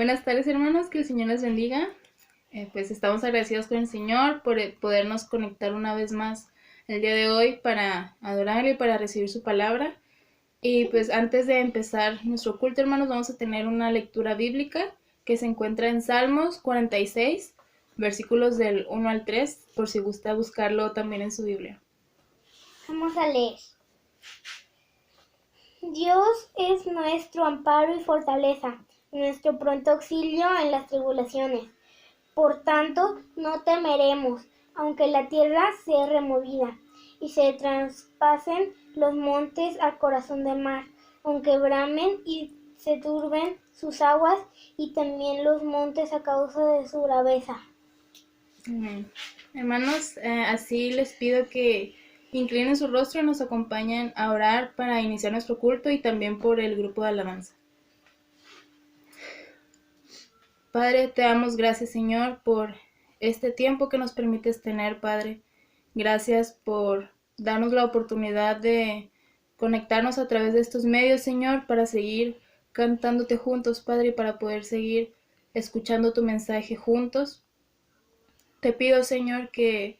Buenas tardes, hermanos, que el Señor les bendiga. Pues estamos agradecidos con el Señor por podernos conectar una vez más el día de hoy para adorarle y para recibir su palabra. Y pues antes de empezar nuestro culto, hermanos, vamos a tener una lectura bíblica que se encuentra en Salmos 46, versículos del 1 al 3, por si gusta buscarlo también en su Biblia. Vamos a leer. Dios es nuestro amparo y fortaleza, nuestro pronto auxilio en las tribulaciones. Por tanto, no temeremos, aunque la tierra sea removida y se traspasen los montes al corazón del mar, aunque bramen y se turben sus aguas y también los montes a causa de su braveza. Amén. Hermanos, así les pido que inclinen su rostro y nos acompañen a orar para iniciar nuestro culto y también por el grupo de alabanza. Padre, te damos gracias, Señor, por este tiempo que nos permites tener, Padre. Gracias por darnos la oportunidad de conectarnos a través de estos medios, Señor, para seguir cantándote juntos, Padre, y para poder seguir escuchando tu mensaje juntos. Te pido, Señor, que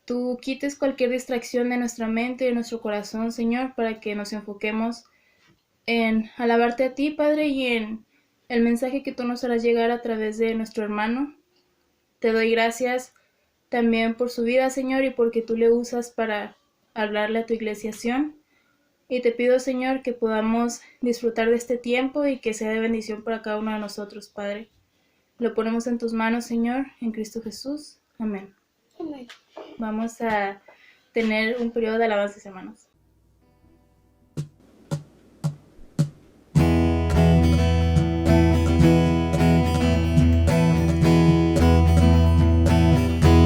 tú quites cualquier distracción de nuestra mente y de nuestro corazón, Señor, para que nos enfoquemos en alabarte a ti, Padre, y en el mensaje que tú nos harás llegar a través de nuestro hermano. Te doy gracias también por su vida, Señor, y porque tú le usas para hablarle a tu iglesia Sion. Y te pido, Señor, que podamos disfrutar de este tiempo y que sea de bendición para cada uno de nosotros, Padre. Lo ponemos en tus manos, Señor, en Cristo Jesús. Amén. Amén. Vamos a tener un periodo de alabanzas, hermanos.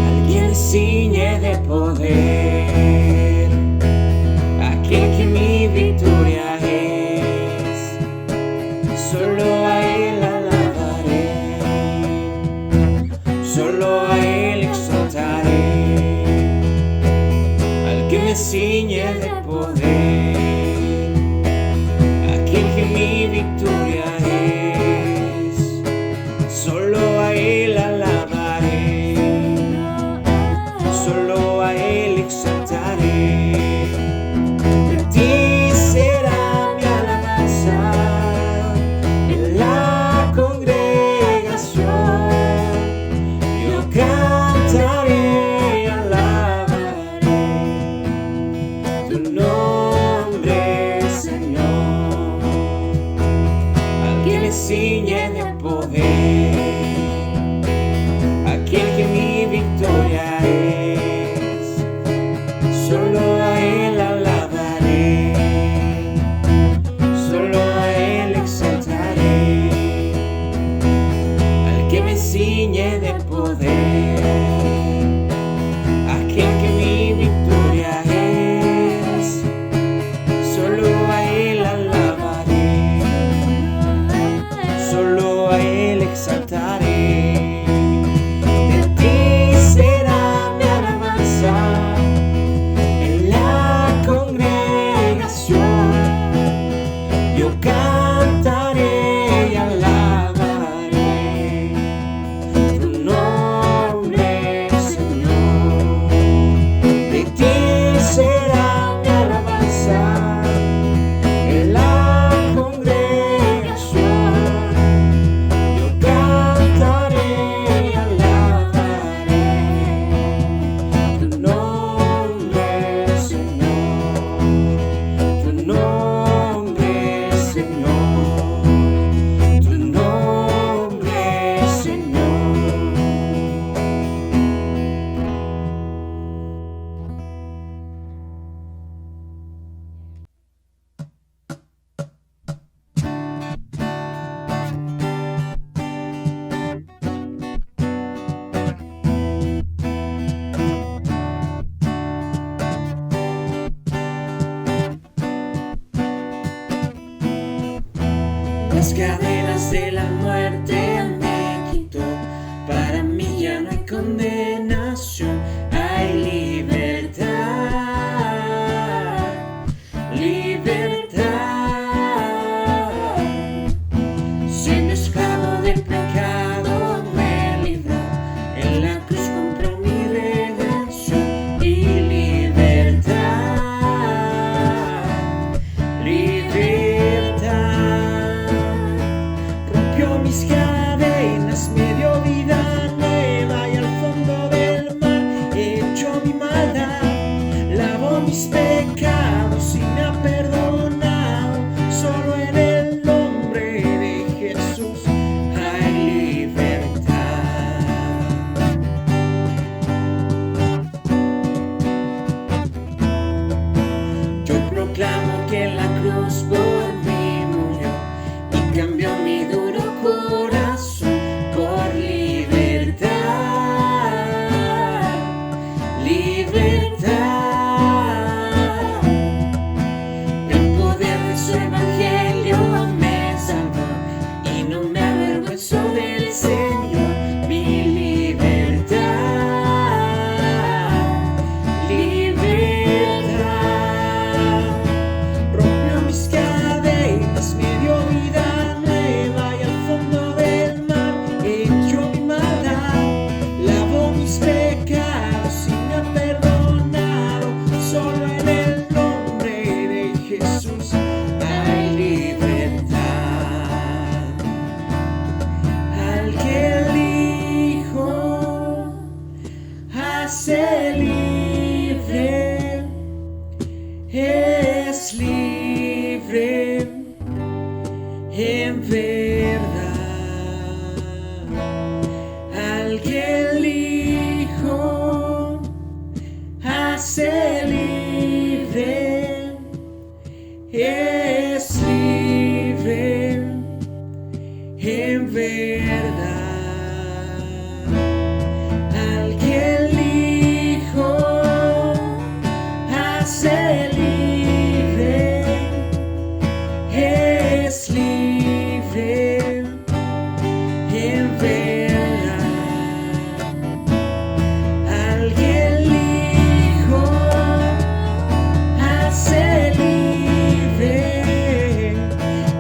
Alguien ciñe de poder, aquel que mi victoria es, solo a él alabaré, solo a él exaltaré. Al que me ciñe de poder, aquel que mi victoria es, solo a él alabaré, solo a él exaltaré. De ti será mi alabanza en la congregación. Yo cantaré y alabaré tu nombre, Señor. Al que me ciñe de poder, aquel que mi victoria es, solo a él alabaré, solo a él exaltaré. Al que me ciñe de poder, aquel que mi victoria es, solo a él alabaré, solo a él exaltaré. De ti será mi alabanza en la congregación. Yo cantaré y alabaré tu nombre, Señor. De ti será mi alabanza en la congregación. Yo cantaré y alabaré tu nombre, Señor. Tu nombre, Señor. Tu nombre, Señor. Las cadenas de la muerte me quitó, para mí ya no hay condenación, hay libertad, libertad. Siendo esclavo del pecado, que en la cruz por mí murió y cambió mi duro corazón por libertad, libertad. El poder de su evangelio me salvó y no me avergüenzo del Señor. Mi libertad, libertad. Rompió mis cadenas, me dio vida nueva y al fondo del mar echó mi maldad. Lavó mis pecados y me ha perdonado. Solo en el nombre de Jesús hay libertad. Al que el Hijo hace libre, es libre en verdad. Al que el Hijo hace libre, es libre en verdad. Al que el Hijo hace libre, es libre en verdad. Al que el Hijo hace libre,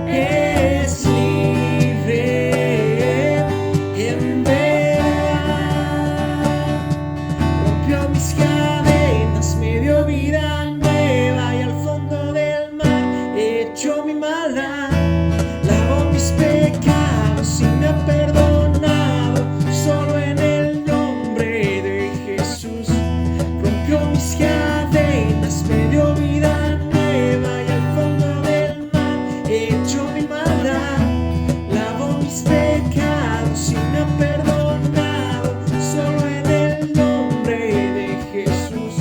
es libre en verdad. Rompió mis cadenas, me dio vida nueva y al fondo del mar echó mi maldad. Lavó mis pecados y me ha perdonado. Solo en el nombre de Jesús. Rompió mis cadenas, me dio vida nueva y al fondo del mar echó mi maldad. Lavó mis pecados y me ha perdonado. Solo en el nombre de Jesús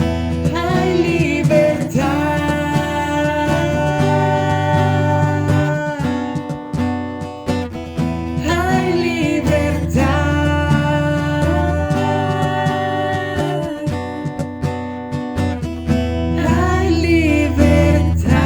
hay libertad. Hay libertad. Hay libertad.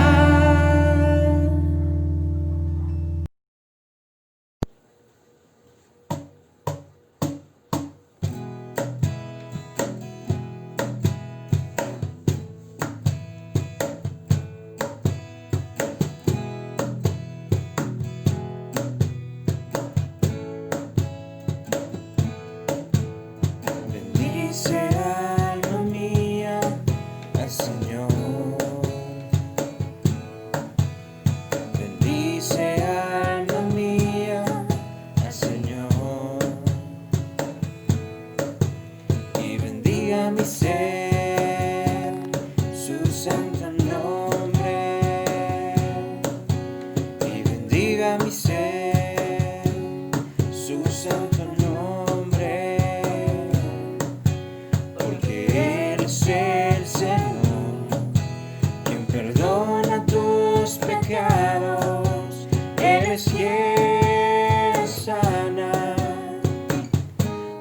Bendice alma mía al Señor. Bendice alma mía al Señor. Y bendiga mi ser su santo nombre. Y bendiga mi ser su santo nombre. Porque Él es el Señor, quien perdona tus pecados. Él es quien sana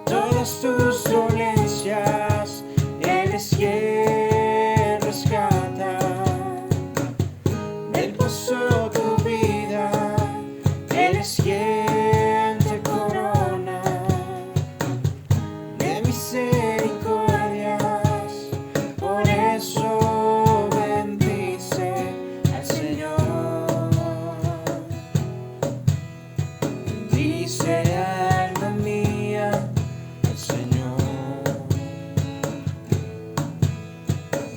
todas tus dolencias. Él es quien rescata del pozo tu vida. Él es quien te corona de misericordias. Por eso bendice al Señor. Bendice alma mía al Señor.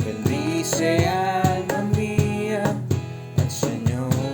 Bendice alma mía al Señor.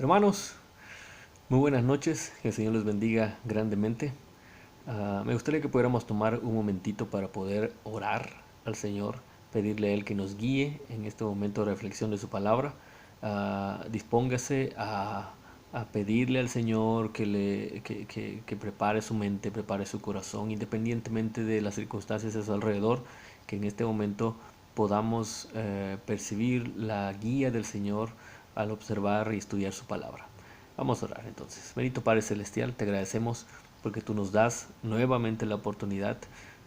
Hermanos, muy buenas noches, que el Señor les bendiga grandemente. Me gustaría que pudiéramos tomar un momentito para poder orar al Señor, pedirle a Él que nos guíe en este momento de reflexión de su palabra. Dispóngase a pedirle al Señor que prepare su mente, prepare su corazón, independientemente de las circunstancias a su alrededor, que en este momento podamos percibir la guía del Señor al observar y estudiar su palabra. Vamos a orar entonces. Bendito Padre Celestial, te agradecemos porque tú nos das nuevamente la oportunidad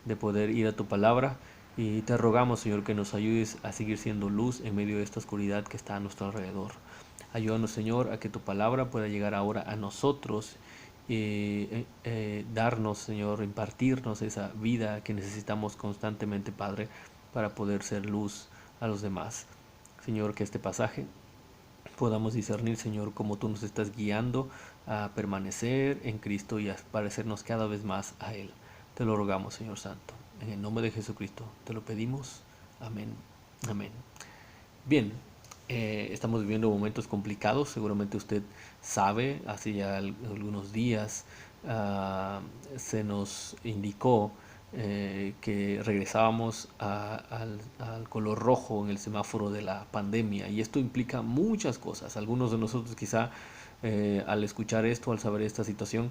de poder ir a tu palabra y te rogamos, Señor, que nos ayudes a seguir siendo luz en medio de esta oscuridad que está a nuestro alrededor. Ayúdanos, Señor, a que tu palabra pueda llegar ahora a nosotros y darnos, Señor, impartirnos esa vida que necesitamos constantemente, Padre, para poder ser luz a los demás. Señor, que este pasaje podamos discernir, Señor, cómo tú nos estás guiando a permanecer en Cristo y a parecernos cada vez más a Él. Te lo rogamos, Señor Santo. En el nombre de Jesucristo te lo pedimos. Amén. Amén. Bien, estamos viviendo momentos complicados. Seguramente usted sabe, hace ya algunos días se nos indicó que regresábamos al color rojo en el semáforo de la pandemia, y esto implica muchas cosas. Algunos de nosotros quizá al escuchar esto, al saber esta situación,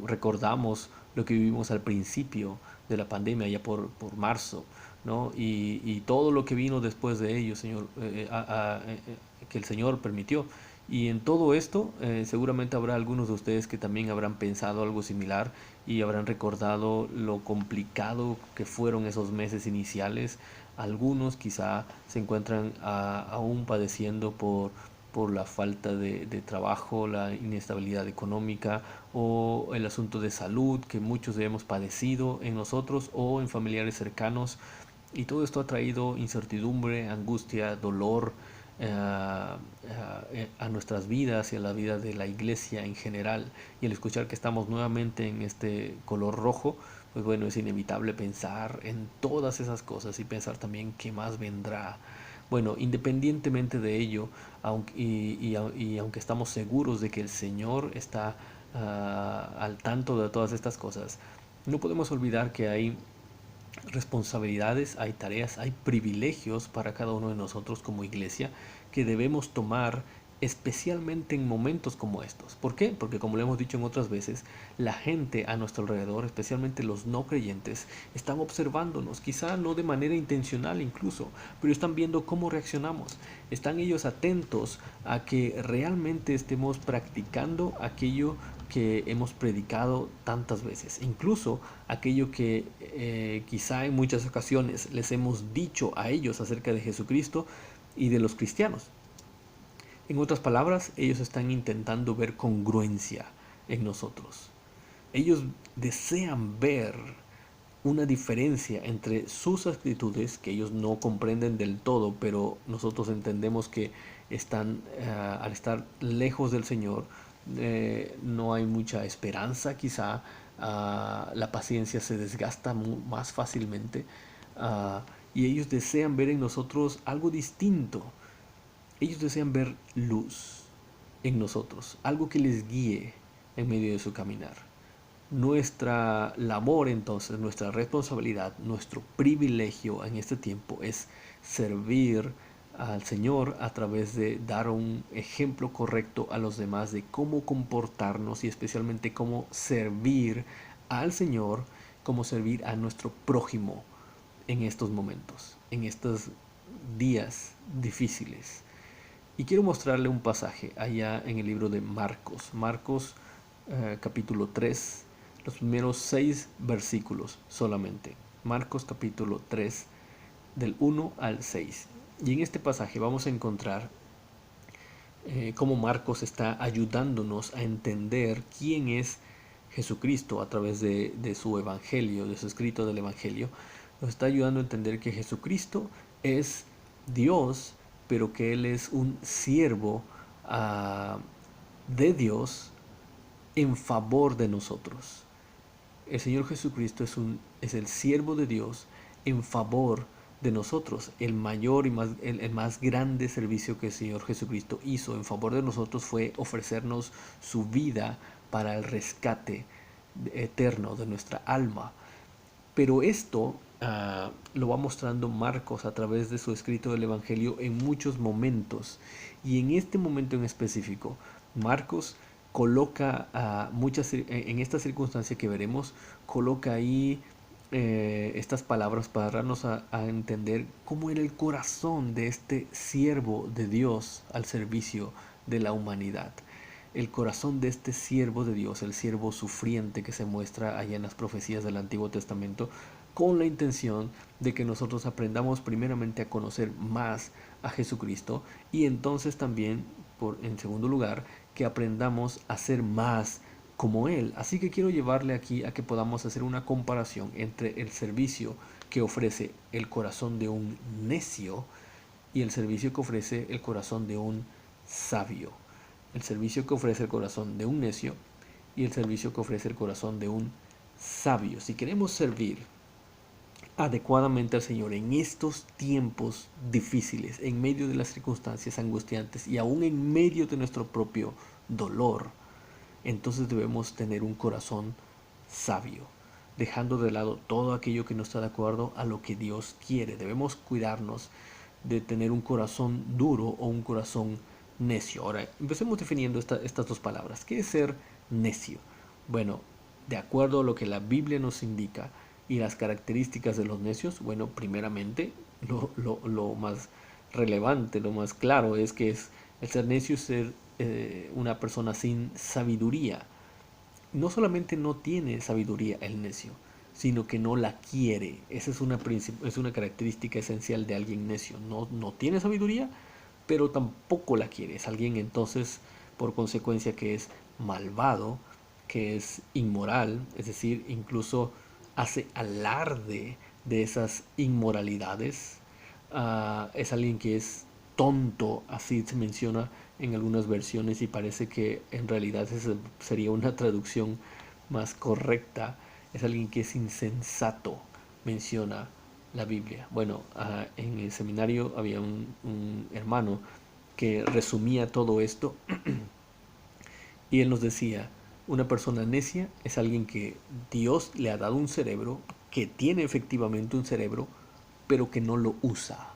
recordamos lo que vivimos al principio de la pandemia, ya por marzo, ¿no? Y todo lo que vino después de ello, Señor, que el Señor permitió. Y en todo esto, seguramente habrá algunos de ustedes que también habrán pensado algo similar y habrán recordado lo complicado que fueron esos meses iniciales. Algunos quizá se encuentran aún padeciendo por la falta de trabajo, la inestabilidad económica o el asunto de salud que muchos hemos padecido en nosotros o en familiares cercanos. Y todo esto ha traído incertidumbre, angustia, dolor a nuestras vidas y a la vida de la iglesia en general. Y al escuchar que estamos nuevamente en este color rojo, pues bueno, es inevitable pensar en todas esas cosas y pensar también qué más vendrá. Bueno, independientemente de ello, y aunque estamos seguros de que el Señor está al tanto de todas estas cosas, no podemos olvidar que hay responsabilidades, hay tareas, hay privilegios para cada uno de nosotros como iglesia que debemos tomar, especialmente en momentos como estos. ¿Por qué? Porque, como lo hemos dicho en otras veces, la gente a nuestro alrededor, especialmente los no creyentes, están observándonos, quizá no de manera intencional incluso, pero están viendo cómo reaccionamos. Están ellos atentos a que realmente estemos practicando aquello que hemos predicado tantas veces, incluso aquello que quizá en muchas ocasiones les hemos dicho a ellos acerca de Jesucristo y de los cristianos. En otras palabras, ellos están intentando ver congruencia en nosotros. Ellos desean ver una diferencia entre sus actitudes, que ellos no comprenden del todo, pero nosotros entendemos que están, al estar lejos del Señor, no hay mucha esperanza quizá, la paciencia se desgasta más fácilmente, y ellos desean ver en nosotros algo distinto. Ellos desean ver luz en nosotros, algo que les guíe en medio de su caminar. Nuestra labor entonces, nuestra responsabilidad, nuestro privilegio en este tiempo es servir al Señor a través de dar un ejemplo correcto a los demás de cómo comportarnos y especialmente cómo servir al Señor, cómo servir a nuestro prójimo en estos momentos, en estos días difíciles. Y quiero mostrarle un pasaje allá en el libro de Marcos, capítulo 3, los primeros 6 versículos solamente. Marcos capítulo 3, del 1 al 6. Y en este pasaje vamos a encontrar cómo Marcos está ayudándonos a entender quién es Jesucristo a través de su evangelio, de su escrito del evangelio. Nos está ayudando a entender que Jesucristo es Dios, pero que Él es un siervo de Dios en favor de nosotros. El Señor Jesucristo es el siervo de Dios en favor de nosotros. El mayor y el más grande servicio que el Señor Jesucristo hizo en favor de nosotros fue ofrecernos su vida para el rescate eterno de nuestra alma. Pero esto lo va mostrando Marcos a través de su escrito del Evangelio en muchos momentos. Y en este momento en específico, Marcos coloca en esta circunstancia que veremos, coloca ahí estas palabras para darnos a entender cómo era el corazón de este siervo de Dios al servicio de la humanidad. El corazón de este siervo de Dios, el siervo sufriente que se muestra allá en las profecías del Antiguo Testamento, con la intención de que nosotros aprendamos primeramente a conocer más a Jesucristo y entonces también, en segundo lugar, que aprendamos a ser más como Él. Así que quiero llevarle aquí a que podamos hacer una comparación entre el servicio que ofrece el corazón de un necio y el servicio que ofrece el corazón de un sabio. El servicio que ofrece el corazón de un necio y el servicio que ofrece el corazón de un sabio. Si queremos servir adecuadamente al Señor en estos tiempos difíciles, en medio de las circunstancias angustiantes y aún en medio de nuestro propio dolor, entonces debemos tener un corazón sabio, dejando de lado todo aquello que no está de acuerdo a lo que Dios quiere. Debemos cuidarnos de tener un corazón duro o un corazón necio. Ahora, empecemos definiendo estas dos palabras. ¿Qué es ser necio? Bueno, de acuerdo a lo que la Biblia nos indica y las características de los necios, bueno, primeramente, lo más relevante, lo más claro es que el ser necio es ser una persona sin sabiduría. No solamente no tiene sabiduría el necio, sino que no la quiere. Esa es una característica esencial de alguien necio. No tiene sabiduría, pero tampoco la quiere. Es alguien entonces, por consecuencia, que es malvado, que es inmoral, es decir, incluso hace alarde de esas inmoralidades. Es alguien que es tonto, así se menciona en algunas versiones y parece que en realidad esa sería una traducción más correcta. Es alguien que es insensato, menciona la Biblia. Bueno, en el seminario había un hermano que resumía todo esto y él nos decía, una persona necia es alguien que Dios le ha dado un cerebro, que tiene efectivamente un cerebro, pero que no lo usa,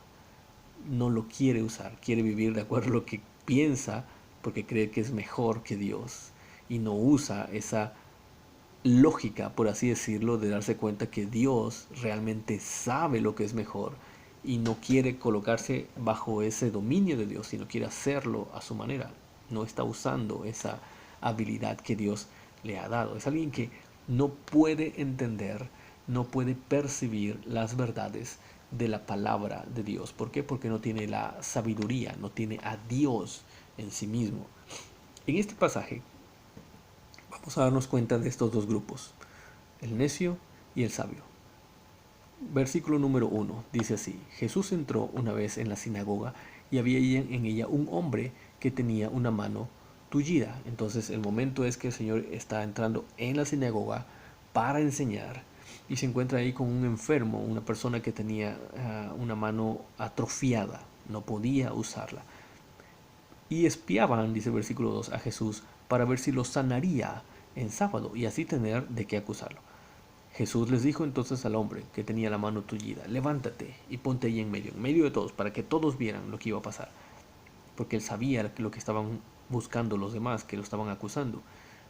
no lo quiere usar, quiere vivir de acuerdo a lo que piensa porque cree que es mejor que Dios y no usa esa lógica, por así decirlo, de darse cuenta que Dios realmente sabe lo que es mejor y no quiere colocarse bajo ese dominio de Dios, sino quiere hacerlo a su manera. No está usando esa habilidad que Dios le ha dado. Es alguien que no puede entender, no puede percibir las verdades de la palabra de Dios. ¿Por qué? Porque no tiene la sabiduría, no tiene a Dios en sí mismo. En este pasaje vamos a darnos cuenta de estos dos grupos, el necio y el sabio. Versículo número 1 dice así: Jesús entró una vez en la sinagoga y había en ella un hombre que tenía una mano tullida. Entonces el momento es que el Señor está entrando en la sinagoga para enseñar y se encuentra ahí con un enfermo, una persona que tenía una mano atrofiada, no podía usarla. Y espiaban, dice el versículo 2, a Jesús para ver si lo sanaría en sábado y así tener de qué acusarlo. Jesús les dijo entonces al hombre que tenía la mano tullida: levántate y ponte ahí en medio de todos, para que todos vieran lo que iba a pasar. Porque él sabía lo que estaban buscando los demás, que lo estaban acusando.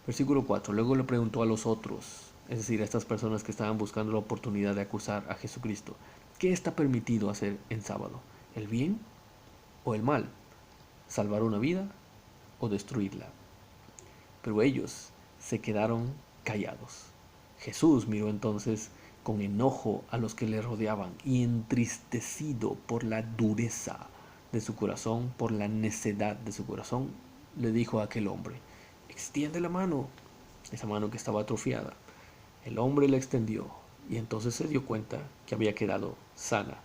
Versículo 4, luego le preguntó a los otros, es decir, a estas personas que estaban buscando la oportunidad de acusar a Jesucristo: ¿qué está permitido hacer en sábado? ¿El bien o el mal? ¿Salvar una vida o destruirla? Pero ellos se quedaron callados. Jesús miró entonces con enojo a los que le rodeaban y, entristecido por la dureza de su corazón, por la necedad de su corazón, le dijo a aquel hombre: extiende la mano. Esa mano que estaba atrofiada. El hombre la extendió y entonces se dio cuenta que había quedado sana.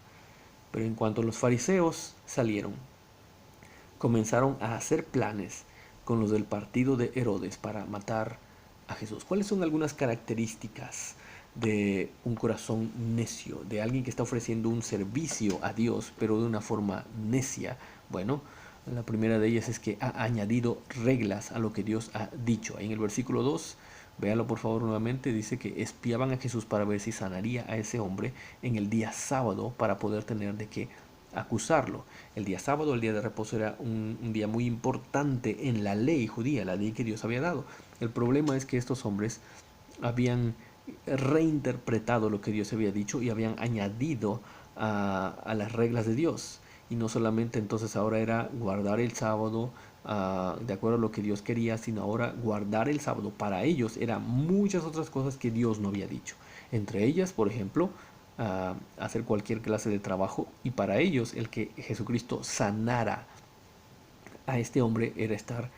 Pero en cuanto los fariseos salieron, comenzaron a hacer planes con los del partido de Herodes para matar a Jesús. ¿Cuáles son algunas características de un corazón necio, de alguien que está ofreciendo un servicio a Dios, pero de una forma necia. Bueno, la primera de ellas es que ha añadido reglas a lo que Dios ha dicho. En el versículo 2, véalo por favor nuevamente, dice que espiaban a Jesús para ver si sanaría a ese hombre en el día sábado para poder tener de qué acusarlo. El día sábado, el día de reposo, era un día muy importante en la ley judía, la ley que Dios había dado. El problema es que estos hombres habían reinterpretado lo que Dios había dicho y habían añadido a las reglas de Dios. Y no solamente entonces ahora era guardar el sábado de acuerdo a lo que Dios quería, sino ahora guardar el sábado para ellos era muchas otras cosas que Dios no había dicho. Entre ellas, por ejemplo, hacer cualquier clase de trabajo, y para ellos el que Jesucristo sanara a este hombre era estar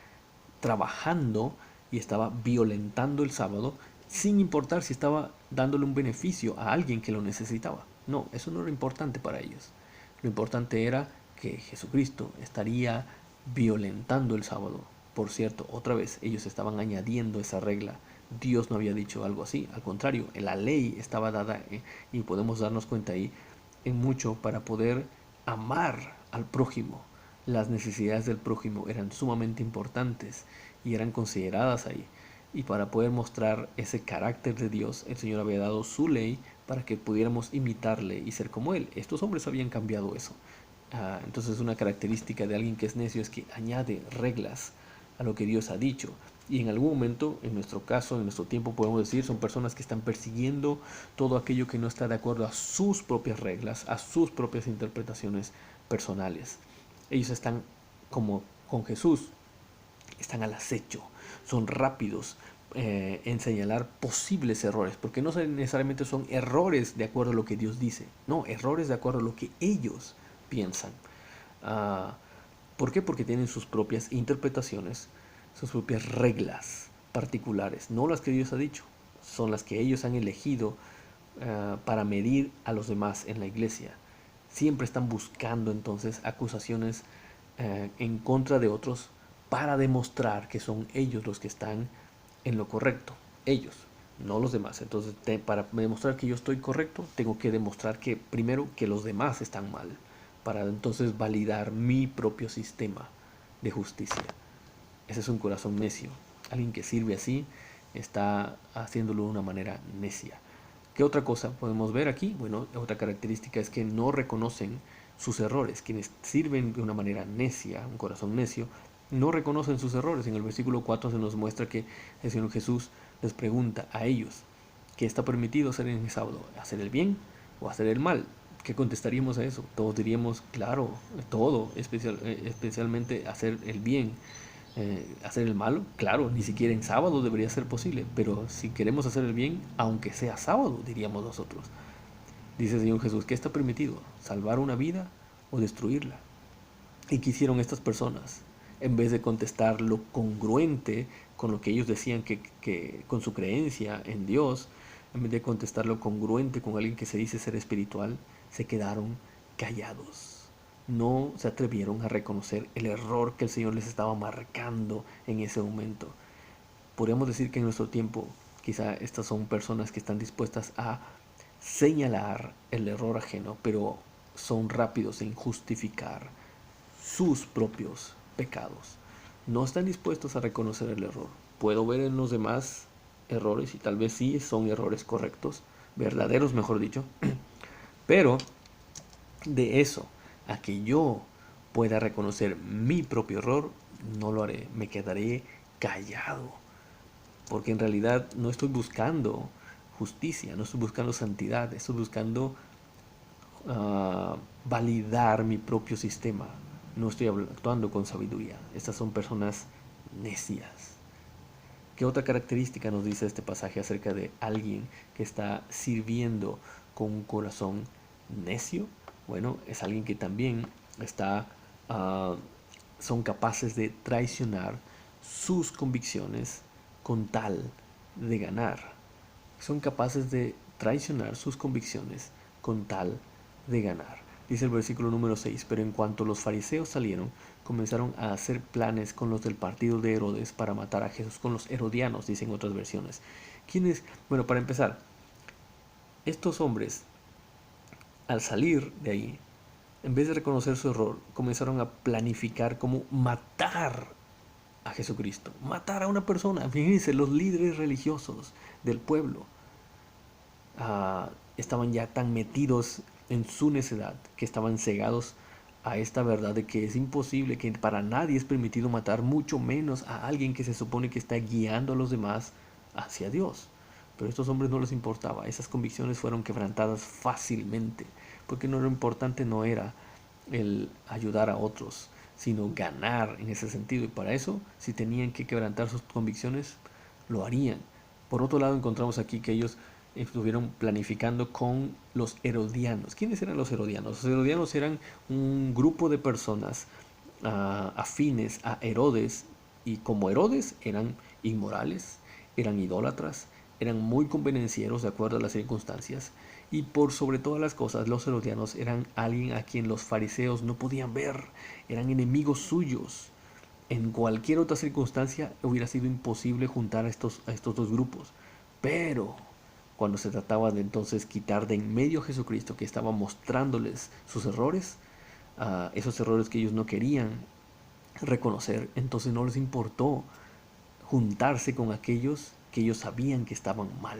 trabajando y estaba violentando el sábado sin importar si estaba dándole un beneficio a alguien que lo necesitaba. No, eso no era importante para ellos. Lo importante era que Jesucristo estaría violentando el sábado. Por cierto, otra vez, ellos estaban añadiendo esa regla. Dios no había dicho algo así. Al contrario, la ley estaba dada, y podemos darnos cuenta ahí, en mucho para poder amar al prójimo. Las necesidades del prójimo eran sumamente importantes y eran consideradas ahí. Y para poder mostrar ese carácter de Dios, el Señor había dado su ley para que pudiéramos imitarle y ser como Él. Estos hombres habían cambiado eso. Entonces una característica de alguien que es necio es que añade reglas a lo que Dios ha dicho. Y en algún momento, en nuestro caso, en nuestro tiempo, podemos decir, son personas que están persiguiendo todo aquello que no está de acuerdo a sus propias reglas, a sus propias interpretaciones personales. Ellos están como con Jesús, están al acecho, son rápidos en señalar posibles errores, porque no necesariamente son errores de acuerdo a lo que Dios dice, no, errores de acuerdo a lo que ellos piensan. ¿Por qué? Porque tienen sus propias interpretaciones, sus propias reglas particulares, no las que Dios ha dicho, son las que ellos han elegido para medir a los demás en la iglesia. Siempre están buscando entonces acusaciones en contra de otros para demostrar que son ellos los que están en lo correcto. Ellos, no los demás. Entonces, para demostrar que yo estoy correcto, tengo que demostrar que primero que los demás están mal, para entonces validar mi propio sistema de justicia. Ese es un corazón necio. Alguien que sirve así está haciéndolo de una manera necia. ¿Qué otra cosa podemos ver aquí? Bueno, otra característica es que no reconocen sus errores. Quienes sirven de una manera necia, un corazón necio, no reconocen sus errores. En el versículo 4 se nos muestra que el Señor Jesús les pregunta a ellos qué está permitido hacer en el sábado, hacer el bien o hacer el mal. ¿Qué contestaríamos a eso? Todos diríamos, claro, todo, especialmente hacer el bien. Hacer el malo, claro, ni siquiera en sábado debería ser posible, pero si queremos hacer el bien, aunque sea sábado, diríamos nosotros. Dice el Señor Jesús, ¿qué está permitido? ¿Salvar una vida o destruirla? ¿Y qué hicieron estas personas? En vez de contestar lo congruente con lo que ellos decían que con su creencia en Dios, en vez de contestar lo congruente con alguien que se dice ser espiritual, se quedaron callados. No se atrevieron a reconocer el error que el Señor les estaba marcando en ese momento. Podríamos decir que en nuestro tiempo quizá estas son personas que están dispuestas a señalar el error ajeno, pero son rápidos en justificar sus propios pecados. No están dispuestos a reconocer el error. Puedo ver en los demás errores, y tal vez sí son errores correctos, verdaderos mejor dicho, pero de eso a que yo pueda reconocer mi propio error, no lo haré, me quedaré callado, porque en realidad no estoy buscando justicia, no estoy buscando santidad, estoy buscando validar mi propio sistema, no estoy actuando con sabiduría. Estas son personas necias. ¿Qué otra característica nos dice este pasaje acerca de alguien que está sirviendo con un corazón necio? Bueno, es alguien que también son capaces de traicionar sus convicciones con tal de ganar. Son capaces de traicionar sus convicciones con tal de ganar. Dice el versículo número 6, pero en cuanto los fariseos salieron, comenzaron a hacer planes con los del partido de Herodes para matar a Jesús, con los herodianos, dicen otras versiones. ¿Quiénes? Bueno, para empezar, Estos hombres, al salir de ahí, en vez de reconocer su error, comenzaron a planificar cómo matar a Jesucristo, matar a una persona. Fíjense, los líderes religiosos del pueblo estaban ya tan metidos en su necedad que estaban cegados a esta verdad de que es imposible, que para nadie es permitido matar, mucho menos a alguien que se supone que está guiando a los demás hacia Dios. Pero a estos hombres no les importaba, esas convicciones fueron quebrantadas fácilmente, porque lo importante no era el ayudar a otros, sino ganar en ese sentido. Y para eso, si tenían que quebrantar sus convicciones, lo harían. Por otro lado, encontramos aquí que ellos estuvieron planificando con los herodianos. ¿Quiénes eran los herodianos? Los herodianos eran un grupo de personas afines a Herodes, y como Herodes eran inmorales, eran idólatras, eran muy convenencieros de acuerdo a las circunstancias, y por sobre todas las cosas los herodianos eran alguien a quien los fariseos no podían ver, eran enemigos suyos. En cualquier otra circunstancia hubiera sido imposible juntar a estos dos grupos, pero cuando se trataba de entonces quitar de en medio a Jesucristo, que estaba mostrándoles sus errores, esos errores que ellos no querían reconocer, entonces no les importó juntarse con aquellos que ellos sabían que estaban mal.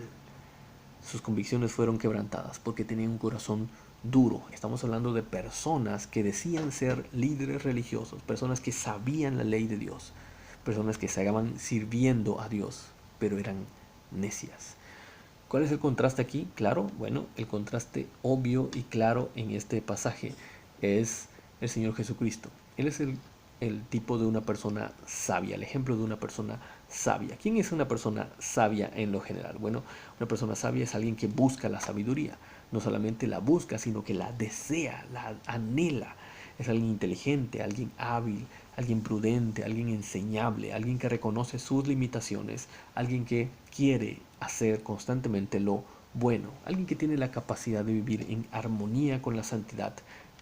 Sus convicciones fueron quebrantadas porque tenían un corazón duro. Estamos hablando de personas que decían ser líderes religiosos, personas que sabían la ley de Dios, personas que se estaban sirviendo a Dios, pero eran necias. ¿Cuál es el contraste aquí? Claro, bueno, el contraste obvio y claro en este pasaje es el Señor Jesucristo. Él es el tipo de una persona sabia, el ejemplo de una persona sabia. ¿Quién es una persona sabia en lo general? Bueno, una persona sabia es alguien que busca la sabiduría. No solamente la busca, sino que la desea, la anhela. Es alguien inteligente, alguien hábil, alguien prudente, alguien enseñable, alguien que reconoce sus limitaciones, alguien que quiere hacer constantemente lo bueno, alguien que tiene la capacidad de vivir en armonía con la santidad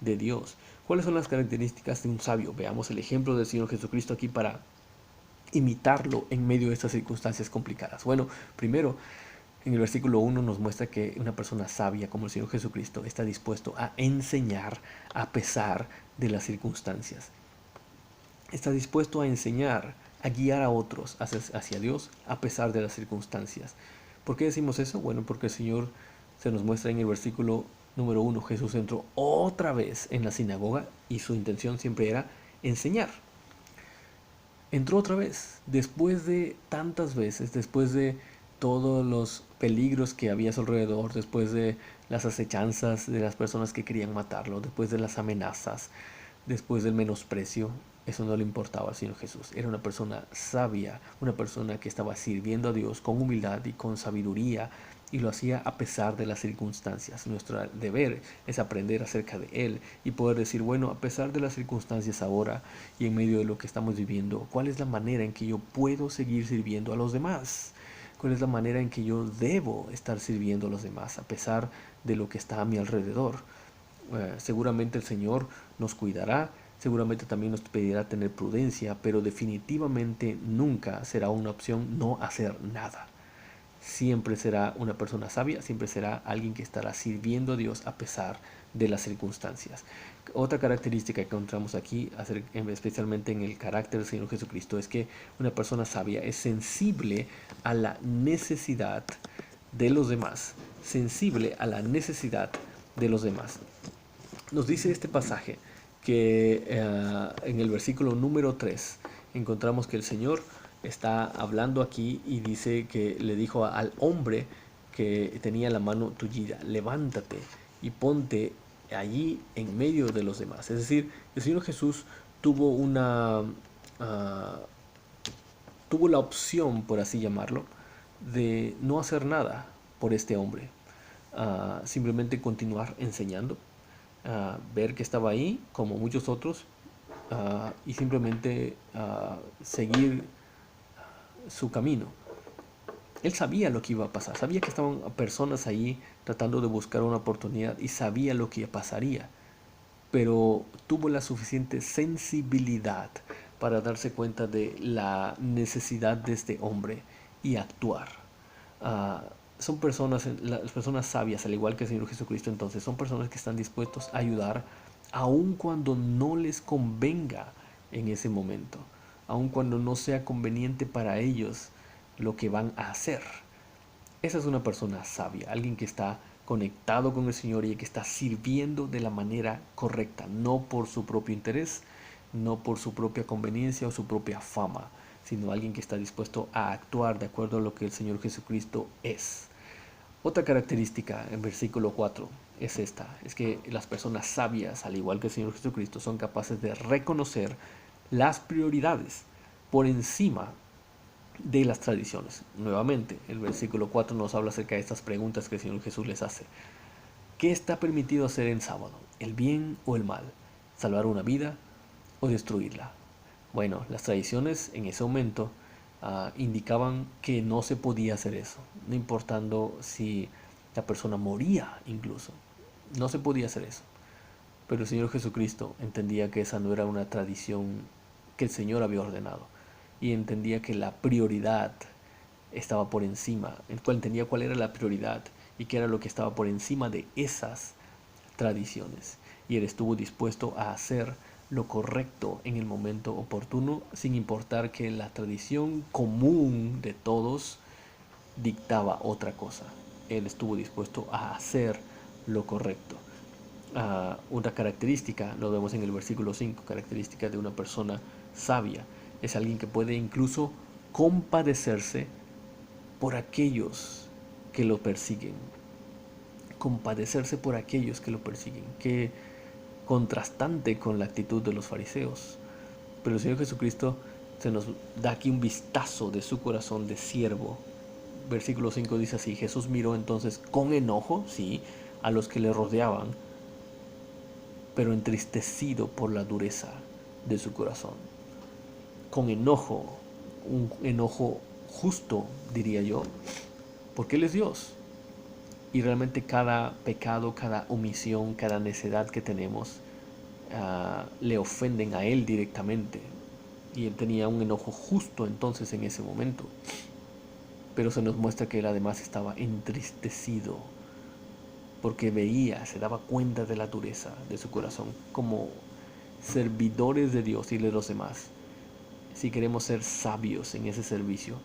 de Dios. ¿Cuáles son las características de un sabio? Veamos el ejemplo del Señor Jesucristo aquí para imitarlo en medio de estas circunstancias complicadas. Bueno, primero, en el versículo 1 nos muestra que una persona sabia como el Señor Jesucristo está dispuesto a enseñar a pesar de las circunstancias. Está dispuesto a enseñar, a guiar a otros hacia Dios a pesar de las circunstancias. ¿Por qué decimos eso? Bueno, porque el Señor se nos muestra en el versículo número 1. Jesús entró otra vez en la sinagoga y su intención siempre era enseñar. Entró otra vez, después de tantas veces, después de todos los peligros que había a su alrededor, después de las acechanzas de las personas que querían matarlo, después de las amenazas, después del menosprecio. Eso no le importaba al Señor Jesús. Era una persona sabia, una persona que estaba sirviendo a Dios con humildad y con sabiduría, y lo hacía a pesar de las circunstancias. Nuestro deber es aprender acerca de Él y poder decir, bueno, a pesar de las circunstancias ahora y en medio de lo que estamos viviendo, ¿cuál es la manera en que yo puedo seguir sirviendo a los demás? ¿Cuál es la manera en que yo debo estar sirviendo a los demás a pesar de lo que está a mi alrededor? Seguramente el Señor nos cuidará, seguramente también nos pedirá tener prudencia, pero definitivamente nunca será una opción no hacer nada. Siempre será una persona sabia, siempre será alguien que estará sirviendo a Dios a pesar de las circunstancias. Otra característica que encontramos aquí, especialmente en el carácter del Señor Jesucristo, es que una persona sabia es sensible a la necesidad de los demás. Sensible a la necesidad de los demás. Nos dice este pasaje que en el versículo número 3 encontramos que el Señor está hablando aquí y dice que le dijo al hombre que tenía la mano tullida, levántate y ponte allí en medio de los demás. Es decir, el Señor Jesús tuvo tuvo la opción, por así llamarlo, de no hacer nada por este hombre. Simplemente continuar enseñando, ver que estaba ahí como muchos otros, y simplemente seguir su camino. Él sabía lo que iba a pasar, sabía que estaban personas ahí tratando de buscar una oportunidad y sabía lo que pasaría, pero tuvo la suficiente sensibilidad para darse cuenta de la necesidad de este hombre y actuar. son personas, las personas sabias, al igual que el Señor Jesucristo, entonces son personas que están dispuestos a ayudar aun cuando no les convenga en ese momento, aun cuando no sea conveniente para ellos lo que van a hacer. Esa es una persona sabia, alguien que está conectado con el Señor y que está sirviendo de la manera correcta, no por su propio interés, no por su propia conveniencia o su propia fama, sino alguien que está dispuesto a actuar de acuerdo a lo que el Señor Jesucristo es. Otra característica en versículo 4 es esta, es que las personas sabias, al igual que el Señor Jesucristo, son capaces de reconocer las prioridades por encima de las tradiciones. Nuevamente, el versículo 4 nos habla acerca de estas preguntas que el Señor Jesús les hace. ¿Qué está permitido hacer en sábado? ¿El bien o el mal? ¿Salvar una vida o destruirla? Bueno, las tradiciones en ese momento indicaban que no se podía hacer eso, no importando si la persona moría incluso. No se podía hacer eso. Pero el Señor Jesucristo entendía que esa no era una tradición que el Señor había ordenado. Y entendía que la prioridad estaba por encima. El cual entendía cuál era la prioridad y qué era lo que estaba por encima de esas tradiciones. Y Él estuvo dispuesto a hacer lo correcto en el momento oportuno, sin importar que la tradición común de todos dictaba otra cosa. Él estuvo dispuesto a hacer lo correcto. Una característica, lo vemos en el versículo 5, característica de una persona sabia, es alguien que puede incluso compadecerse por aquellos que lo persiguen. Compadecerse por aquellos que lo persiguen. Qué contrastante con la actitud de los fariseos. Pero el Señor Jesucristo se nos da aquí un vistazo de su corazón de siervo. Versículo 5 dice así: Jesús miró entonces con enojo, sí, a los que le rodeaban, pero entristecido por la dureza de su corazón. Con enojo, un enojo justo, diría yo, porque Él es Dios. Y realmente cada pecado, cada omisión, cada necedad que tenemos le ofenden a Él directamente. Y Él tenía un enojo justo entonces en ese momento. Pero se nos muestra que Él además estaba entristecido porque veía, se daba cuenta de la dureza de su corazón. Como servidores de Dios y de los demás, si queremos ser sabios en ese servicio,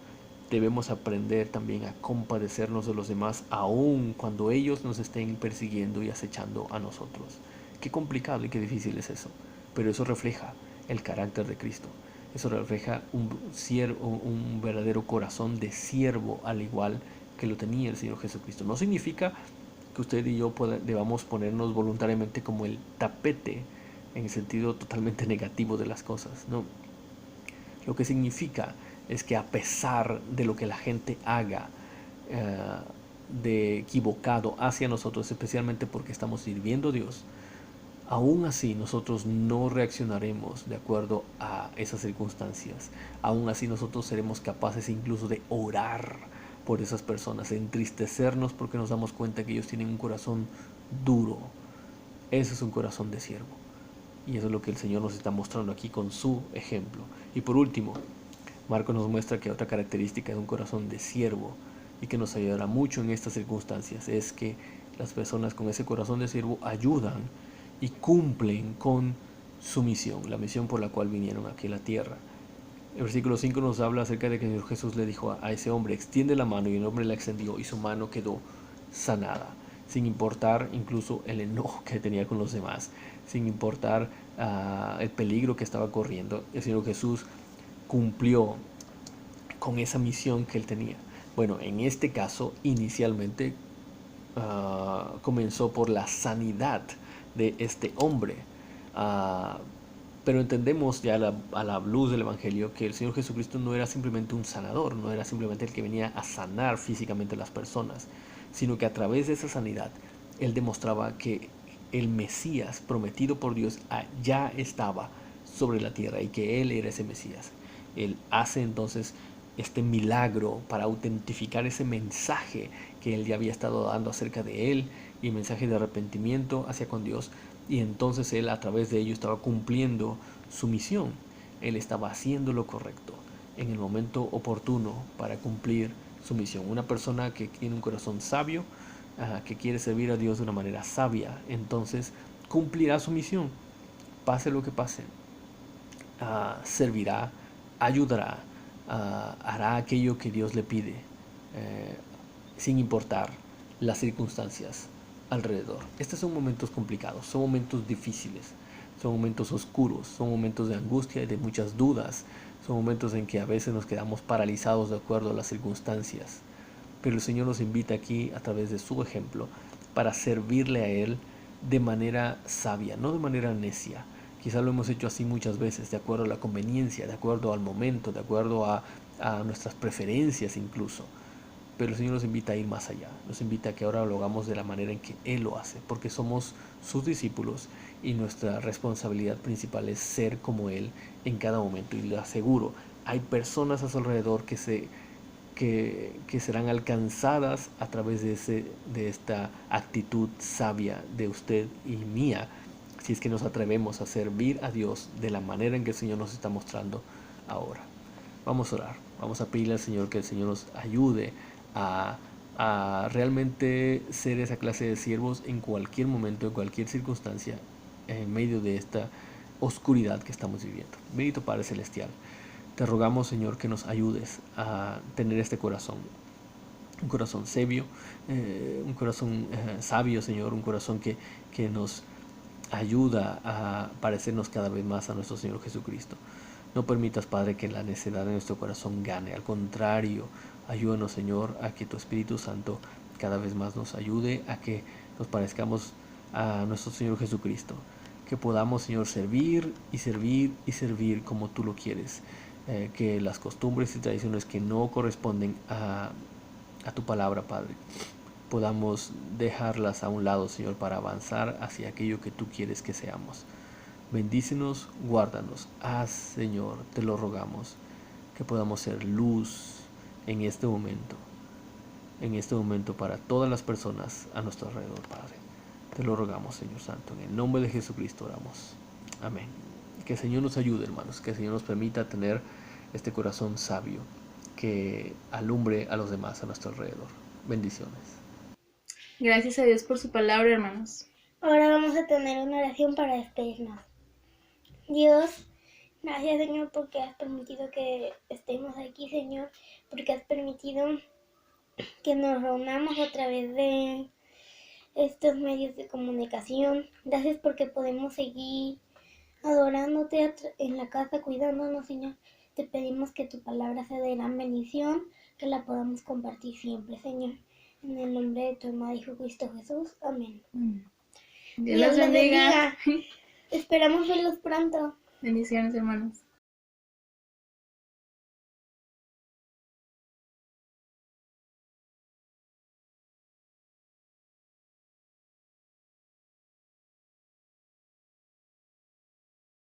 debemos aprender también a compadecernos de los demás, aun cuando ellos nos estén persiguiendo y acechando a nosotros. Qué complicado y qué difícil es eso, pero eso refleja el carácter de Cristo. Eso refleja un verdadero corazón de siervo, al igual que lo tenía el Señor Jesucristo. No significa que usted y yo debamos ponernos voluntariamente como el tapete, en el sentido totalmente negativo de las cosas, no. Lo que significa es que a pesar de lo que la gente haga de equivocado hacia nosotros, especialmente porque estamos sirviendo a Dios, aún así nosotros no reaccionaremos de acuerdo a esas circunstancias. Aún así nosotros seremos capaces incluso de orar por esas personas, de entristecernos porque nos damos cuenta que ellos tienen un corazón duro. Ese es un corazón de siervo. Y eso es lo que el Señor nos está mostrando aquí con su ejemplo. Y por último, Marcos nos muestra que otra característica de un corazón de siervo y que nos ayudará mucho en estas circunstancias es que las personas con ese corazón de siervo ayudan y cumplen con su misión, la misión por la cual vinieron aquí a la tierra. El versículo 5 nos habla acerca de que el Señor Jesús le dijo a ese hombre: extiende la mano, y el hombre la extendió y su mano quedó sanada, sin importar incluso el enojo que tenía con los demás, sin importar el peligro que estaba corriendo. El Señor Jesús cumplió con esa misión que él tenía. Bueno, en este caso inicialmente comenzó por la sanidad de este hombre, pero entendemos ya a la luz del Evangelio que el Señor Jesucristo no era simplemente un sanador, no era simplemente el que venía a sanar físicamente a las personas, sino que a través de esa sanidad Él demostraba que el Mesías prometido por Dios ya estaba sobre la tierra y que Él era ese Mesías. Él hace entonces este milagro para autentificar ese mensaje que Él ya había estado dando acerca de Él, y mensaje de arrepentimiento hacia con Dios, y entonces Él a través de ello estaba cumpliendo su misión. Él estaba haciendo lo correcto en el momento oportuno para cumplir su misión. Una persona que tiene un corazón sabio, que quiere servir a Dios de una manera sabia, entonces cumplirá su misión, pase lo que pase. Servirá, ayudará, hará aquello que Dios le pide, sin importar las circunstancias alrededor. Estos son momentos complicados, son momentos difíciles, son momentos oscuros, son momentos de angustia y de muchas dudas, son momentos en que a veces nos quedamos paralizados de acuerdo a las circunstancias. Pero el Señor nos invita aquí a través de su ejemplo para servirle a Él de manera sabia, no de manera necia. Quizá lo hemos hecho así muchas veces, de acuerdo a la conveniencia, de acuerdo al momento, de acuerdo a nuestras preferencias incluso. Pero el Señor nos invita a ir más allá, nos invita a que ahora lo hagamos de la manera en que Él lo hace, porque somos sus discípulos y nuestra responsabilidad principal es ser como Él en cada momento. Y le aseguro, hay personas a su alrededor que serán alcanzadas a través de esta actitud sabia de usted y mía, si es que nos atrevemos a servir a Dios de la manera en que el Señor nos está mostrando ahora. Vamos a orar, vamos a pedirle al Señor que el Señor nos ayude a realmente ser esa clase de siervos en cualquier momento, en cualquier circunstancia, en medio de esta oscuridad que estamos viviendo. Bendito Padre Celestial, te rogamos, Señor, que nos ayudes a tener este corazón, un corazón sabio, sabio, Señor, un corazón que nos ayuda a parecernos cada vez más a nuestro Señor Jesucristo. No permitas, Padre, que la necedad de nuestro corazón gane. Al contrario, ayúdanos, Señor, a que tu Espíritu Santo cada vez más nos ayude a que nos parezcamos a nuestro Señor Jesucristo. Que podamos, Señor, servir y servir y servir como tú lo quieres. Que las costumbres y tradiciones que no corresponden a tu palabra, Padre, podamos dejarlas a un lado, Señor, para avanzar hacia aquello que tú quieres que seamos. Bendícenos, guárdanos. Haz, Señor, te lo rogamos, que podamos ser luz en este momento para todas las personas a nuestro alrededor, Padre. Te lo rogamos, Señor Santo, en el nombre de Jesucristo oramos. Amén. Que el Señor nos ayude, hermanos, que el Señor nos permita tener este corazón sabio que alumbre a los demás a nuestro alrededor. Bendiciones. Gracias a Dios por su palabra, hermanos. Ahora vamos a tener una oración para despedirnos. Dios, gracias, Señor, porque has permitido que estemos aquí, Señor, porque has permitido que nos reunamos a través de estos medios de comunicación. Gracias porque podemos seguir adorándote en la casa, cuidándonos, Señor. Te pedimos que tu palabra sea de gran bendición, que la podamos compartir siempre, Señor. En el nombre de tu amado Hijo Cristo Jesús. Amén. Dios los bendiga. Esperamos verlos pronto. Bendiciones, hermanos.